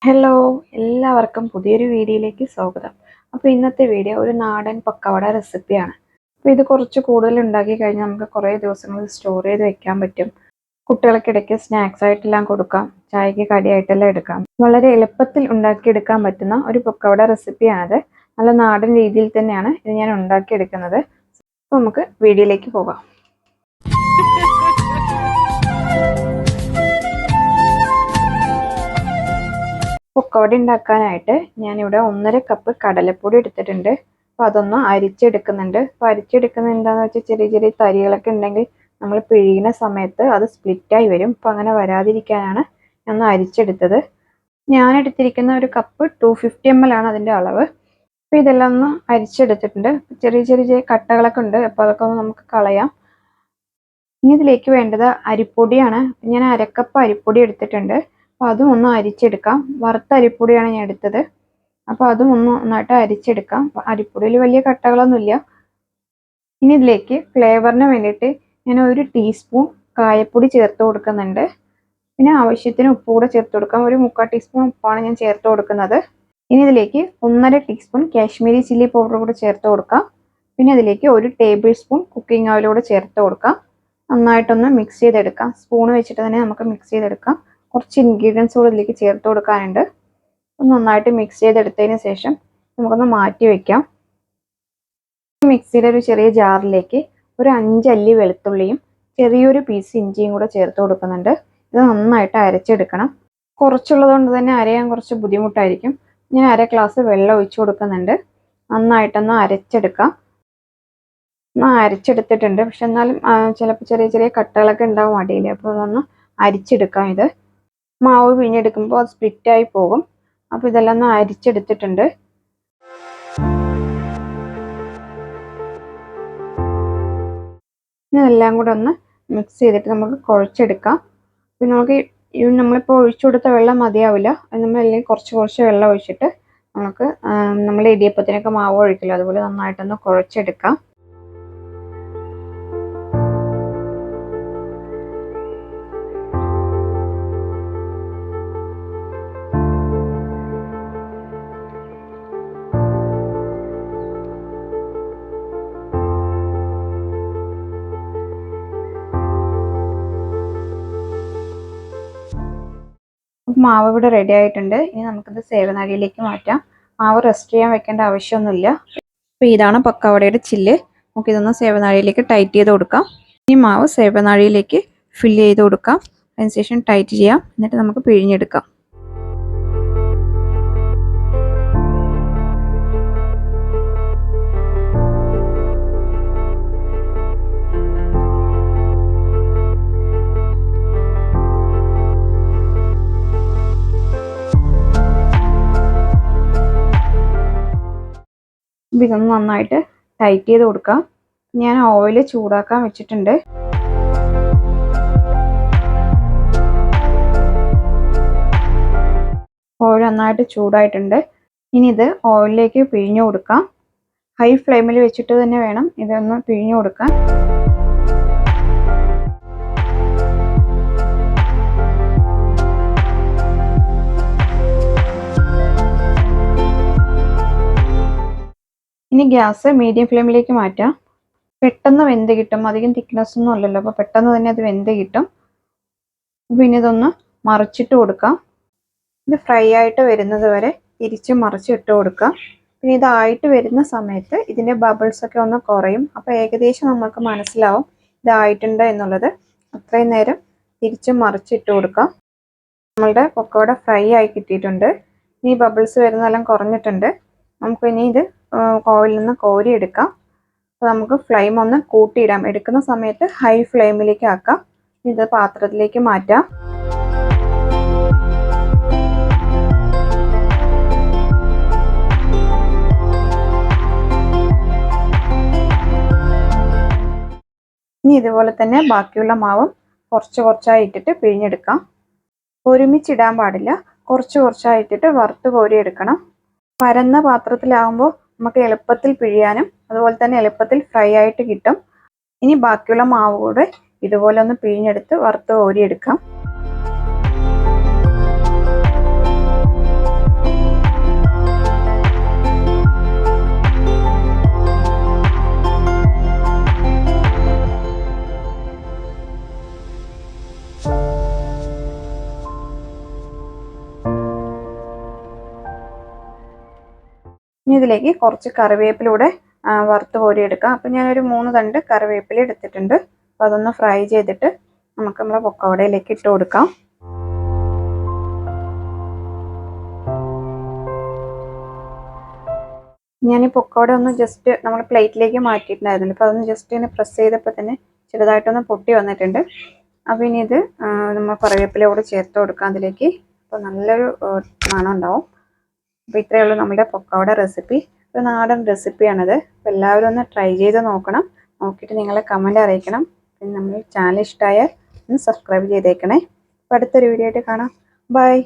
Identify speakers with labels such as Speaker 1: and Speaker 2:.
Speaker 1: Hello, എല്ലാവർക്കും പുതിയൊരു വീഡിയോയിലേക്ക് സ്വാഗതം. അപ്പോൾ ഇന്നത്തെ വീഡിയോ ഒരു നാടൻ പക്കവട റെസിപ്പിയാണ്. അപ്പോൾ ഇത് കുറച്ച് കൂടുതൽ ഉണ്ടാക്കി കഴിഞ്ഞാൽ നമുക്ക് കുറേ ദിവസങ്ങൾ സ്റ്റോർ ചെയ്ത് വെക്കാൻ പറ്റും. കുട്ടികൾക്കിടയ്ക്ക് സ്നാക്സ് ആയിട്ടെല്ലാം കൊടുക്കാം, ചായക്ക് കടിയായിട്ടെല്ലാം എടുക്കാം. വളരെ എളുപ്പത്തിൽ ഉണ്ടാക്കിയെടുക്കാൻ പറ്റുന്ന ഒരു പക്കവട റെസിപ്പിയാണിത്. നല്ല നാടൻ രീതിയിൽ തന്നെയാണ് ഇത് ഞാൻ ഉണ്ടാക്കിയെടുക്കുന്നത്. അപ്പോൾ നമുക്ക് വീഡിയോയിലേക്ക് പോകാം. പക്കവട ഉണ്ടാക്കാനായിട്ട് ഞാനിവിടെ 1.5 കപ്പ് കടലപ്പൊടി എടുത്തിട്ടുണ്ട്. അപ്പോൾ അതൊന്ന് അരിച്ചെടുക്കുന്നുണ്ട്. അപ്പോൾ അരിച്ചെടുക്കുന്നത് എന്താണെന്ന് വെച്ചാൽ ചെറിയ ചെറിയ തരികളൊക്കെ ഉണ്ടെങ്കിൽ നമ്മൾ പിഴിയുന്ന സമയത്ത് അത് സ്പ്ലിറ്റായി വരും. അപ്പോൾ അങ്ങനെ വരാതിരിക്കാനാണ് ഞാൻ അരിച്ചെടുത്തത്. ഞാൻ എടുത്തിരിക്കുന്ന ഒരു കപ്പ് 250 ml ആണ് അതിൻ്റെ അളവ്. അപ്പോൾ ഇതെല്ലാം ഒന്ന് അരിച്ചെടുത്തിട്ടുണ്ട്. ചെറിയ ചെറിയ കട്ടകളൊക്കെ ഉണ്ട്, അപ്പോൾ അതൊക്കെ ഒന്ന് നമുക്ക് കളയാം. ഇനി ഇതിലേക്ക് വേണ്ടത് അരിപ്പൊടിയാണ്. ഞാൻ 1/2 കപ്പ് അരിപ്പൊടി എടുത്തിട്ടുണ്ട്. അപ്പോൾ അതും ഒന്ന് അരിച്ചെടുക്കാം. വറുത്ത അരിപ്പൊടിയാണ് ഞാൻ എടുത്തത്. അപ്പോൾ അതും നന്നായിട്ട് അരിച്ചെടുക്കാം. അരിപ്പൊടിയിൽ വലിയ കട്ടകളൊന്നുമില്ല. ഇനി ഇതിലേക്ക് ഫ്ലേവറിന് വേണ്ടിയിട്ട് ഞാൻ 1 ടീസ്പൂൺ കായപ്പൊടി ചേർത്ത് കൊടുക്കുന്നുണ്ട്. പിന്നെ ആവശ്യത്തിന് ഉപ്പ് കൂടെ ചേർത്ത് കൊടുക്കാം. 1/4 ടീസ്പൂൺ ഉപ്പാണ് ഞാൻ ചേർത്ത് കൊടുക്കുന്നത്. ഇനി ഇതിലേക്ക് 1.5 ടീസ്പൂൺ കാശ്മീരി ചില്ലി പൗഡർ കൂടെ ചേർത്ത് കൊടുക്കാം. പിന്നെ അതിലേക്ക് 1 ടേബിൾ സ്പൂൺ കുക്കിംഗ് ഓയിൽ കൂടെ ചേർത്ത് കൊടുക്കാം. നന്നായിട്ടൊന്ന് മിക്സ് ചെയ്തെടുക്കാം. സ്പൂൺ വെച്ചിട്ട് തന്നെ നമുക്ക് മിക്സ് ചെയ്തെടുക്കാം. കുറച്ച് ഇൻഗ്രീഡിയൻസ് കൂടെ ഇതിലേക്ക് ചേർത്ത് കൊടുക്കാനുണ്ട്. നന്നായിട്ട് മിക്സ് ചെയ്തെടുത്തതിന് ശേഷം നമുക്കൊന്ന് മാറ്റി വെക്കാം. മിക്സിയുടെ ഒരു ചെറിയ ജാറിലേക്ക് 5 അല്ലി വെളുത്തുള്ളിയും ചെറിയൊരു പീസ് ഇഞ്ചിയും കൂടെ ചേർത്ത് കൊടുക്കുന്നുണ്ട്. ഇത് നന്നായിട്ട് അരച്ചെടുക്കണം. കുറച്ചുള്ളത് കൊണ്ട് തന്നെ അരയാൻ കുറച്ച് ബുദ്ധിമുട്ടായിരിക്കും. ഞാൻ 1/2 ഗ്ലാസ് വെള്ളം ഒഴിച്ചു കൊടുക്കുന്നുണ്ട്. നന്നായിട്ടൊന്ന് അരച്ചെടുക്കാം. അരച്ചെടുത്തിട്ടുണ്ട്. പക്ഷെ എന്നാലും ചിലപ്പോൾ ചെറിയ ചെറിയ കട്ടകളൊക്കെ ഉണ്ടാവും അടിയിൽ. അപ്പോൾ അതൊന്ന് അരിച്ചെടുക്കാം. ഇത് മാവ് പിഴിഞ്ഞെടുക്കുമ്പോൾ അത് സ്പ്ലിറ്റായി പോകും. അപ്പോൾ ഇതെല്ലാം ഒന്ന് അരിച്ചെടുത്തിട്ടുണ്ട്. ഇതെല്ലാം കൂടെ ഒന്ന് മിക്സ് ചെയ്തിട്ട് നമുക്ക് കുഴച്ചെടുക്കാം. പിന്നെ നമുക്ക് നമ്മളിപ്പോൾ ഒഴിച്ചു കൊടുത്ത വെള്ളം മതിയാവില്ല. അത് നമ്മൾ അല്ലെങ്കിൽ കുറച്ച് വെള്ളം ഒഴിച്ചിട്ട് നമുക്ക് നമ്മൾ ഇടിയപ്പത്തിനൊക്കെ മാവ് ഒഴിക്കില്ല, അതുപോലെ നന്നായിട്ടൊന്ന് കുഴച്ചെടുക്കാം. മാവ് ഇവിടെ റെഡി ആയിട്ടുണ്ട്. ഇനി നമുക്കിത് സേവനാഴിയിലേക്ക് മാറ്റാം. മാവ് റെസ്റ്റ് ചെയ്യാൻ വെക്കേണ്ട ആവശ്യമൊന്നുമില്ല. അപ്പോൾ ഇതാണ് പക്കവടയുടെ ചില്ല്. നമുക്കിതൊന്ന് സേവനാഴിയിലേക്ക് ടൈറ്റ് ചെയ്ത് കൊടുക്കാം. ഈ മാവ് സേവനാഴിയിലേക്ക് ഫില്ല് ചെയ്ത് കൊടുക്കാം. അതിനുശേഷം ടൈറ്റ് ചെയ്യാം. എന്നിട്ട് നമുക്ക് പിഴിഞ്ഞെടുക്കാം. ഇതൊന്ന് നന്നായിട്ട് ടൈറ്റ് ചെയ്ത് കൊടുക്കാം. ഞാൻ ഓയിൽ ചൂടാക്കാൻ വെച്ചിട്ടുണ്ട്. ഓയിൽ നന്നായിട്ട് ചൂടായിട്ടുണ്ട്. ഇനി ഇത് ഓയിലിലേക്ക് പിഴിഞ്ഞു കൊടുക്കാം. ഹൈ ഫ്ലെയിമിൽ വെച്ചിട്ട് തന്നെ വേണം ഇതൊന്ന് പിഴിഞ്ഞു കൊടുക്കാൻ. ഇനി ഗ്യാസ് മീഡിയം ഫ്ലെയിമിലേക്ക് മാറ്റാം. പെട്ടെന്ന് വെന്ത് കിട്ടും. അധികം തിക്നെസ് ഒന്നും അല്ലല്ലോ, അപ്പോൾ പെട്ടെന്ന് തന്നെ അത് വെന്ത് കിട്ടും. പിന്നെ ഇതൊന്ന് മറിച്ചിട്ട് കൊടുക്കാം. ഇത് ഫ്രൈ ആയിട്ട് വരുന്നത് വരെ തിരിച്ച് മറിച്ചിട്ട് കൊടുക്കാം. പിന്നെ ഇതായിട്ട് വരുന്ന സമയത്ത് ഇതിൻ്റെ ബബിൾസൊക്കെ ഒന്ന് കുറയും. അപ്പോൾ ഏകദേശം നമുക്ക് മനസ്സിലാവും ഇതായിട്ടുണ്ട് എന്നുള്ളത്. അത്രയും നേരം തിരിച്ച് മറിച്ചിട്ട് കൊടുക്കാം. നമ്മളുടെ പക്കവട ഫ്രൈ ആയി കിട്ടിയിട്ടുണ്ട്. ഇനി ബബിൾസ് വരുന്നതെല്ലാം കുറഞ്ഞിട്ടുണ്ട്. നമുക്കിനി ഇത് ഓയിലിൽ നിന്ന് കോരിയെടുക്കാം. അപ്പോൾ നമുക്ക് ഫ്ലെയിം ഒന്ന് കൂട്ടിയിടാം. എടുക്കുന്ന സമയത്ത് ഹൈ ഫ്ലെയിമിലേക്ക് ആക്കാം. ഇത് പാത്രത്തിലേക്ക് മാറ്റാം. ഇനി ഇതുപോലെ തന്നെ ബാക്കിയുള്ള മാവും കുറച്ചായി ഇട്ടിട്ട് പിഴിഞ്ഞെടുക്കാം. ഒരുമിച്ചിടാൻ പാടില്ല. കുറച്ചായി ഇട്ടിട്ട് വറുത്ത് കോരിയെടുക്കണം. പരന്ന പാത്രത്തിലാകുമ്പോൾ നമുക്ക് എളുപ്പത്തിൽ പിഴിയാനും അതുപോലെ തന്നെ എളുപ്പത്തിൽ ഫ്രൈ ആയിട്ട് കിട്ടും. ഇനി ബാക്കിയുള്ള മാവ് കൂടെ ഇതുപോലെ ഒന്ന് പിഴിഞ്ഞെടുത്ത് വറുത്ത് കോരിയെടുക്കാം. ഇനി ഇതിലേക്ക് കുറച്ച് കറിവേപ്പിലൂടെ വറുത്ത് കോരിയെടുക്കാം. അപ്പം ഞാനൊരു 3 തണ്ട് കറിവേപ്പില എടുത്തിട്ടുണ്ട്. അപ്പോൾ അതൊന്ന് ഫ്രൈ ചെയ്തിട്ട് നമുക്ക് നമ്മളെ പൊക്കവടയിലേക്ക് ഇട്ട് കൊടുക്കാം. ഞാൻ ഈ പൊക്കവട ഒന്ന് ജസ്റ്റ് നമ്മൾ പ്ലേറ്റിലേക്ക് മാറ്റിയിട്ടുണ്ടായിരുന്നില്ല. അപ്പോൾ അതൊന്ന് ജസ്റ്റ് ഇങ്ങനെ പ്രസ് ചെയ്തപ്പോൾ തന്നെ ചെറുതായിട്ടൊന്ന് പൊട്ടി വന്നിട്ടുണ്ട്. അപ്പോൾ ഇനി ഇത് നമ്മൾ കറിവേപ്പില കൂടെ ചേർത്ത് കൊടുക്കാം അതിലേക്ക്. അപ്പോൾ നല്ലൊരു മണം ഉണ്ടാവും. അപ്പോൾ ഇത്രയേ ഉള്ളൂ നമ്മുടെ പൊക്കവട റെസിപ്പി. ഒരു നാടൻ റെസിപ്പിയാണിത്. അപ്പോൾ എല്ലാവരും ഒന്ന് ട്രൈ ചെയ്ത് നോക്കണം. നോക്കിയിട്ട് നിങ്ങളെ കമൻറ്റ് അറിയിക്കണം. പിന്നെ നമ്മൾ ചാനൽ ഇഷ്ടമായാൽ ഒന്ന് സബ്സ്ക്രൈബ് ചെയ്തേക്കണേ. അപ്പോൾ അടുത്തൊരു വീഡിയോ ആയിട്ട് കാണാം. ബൈ.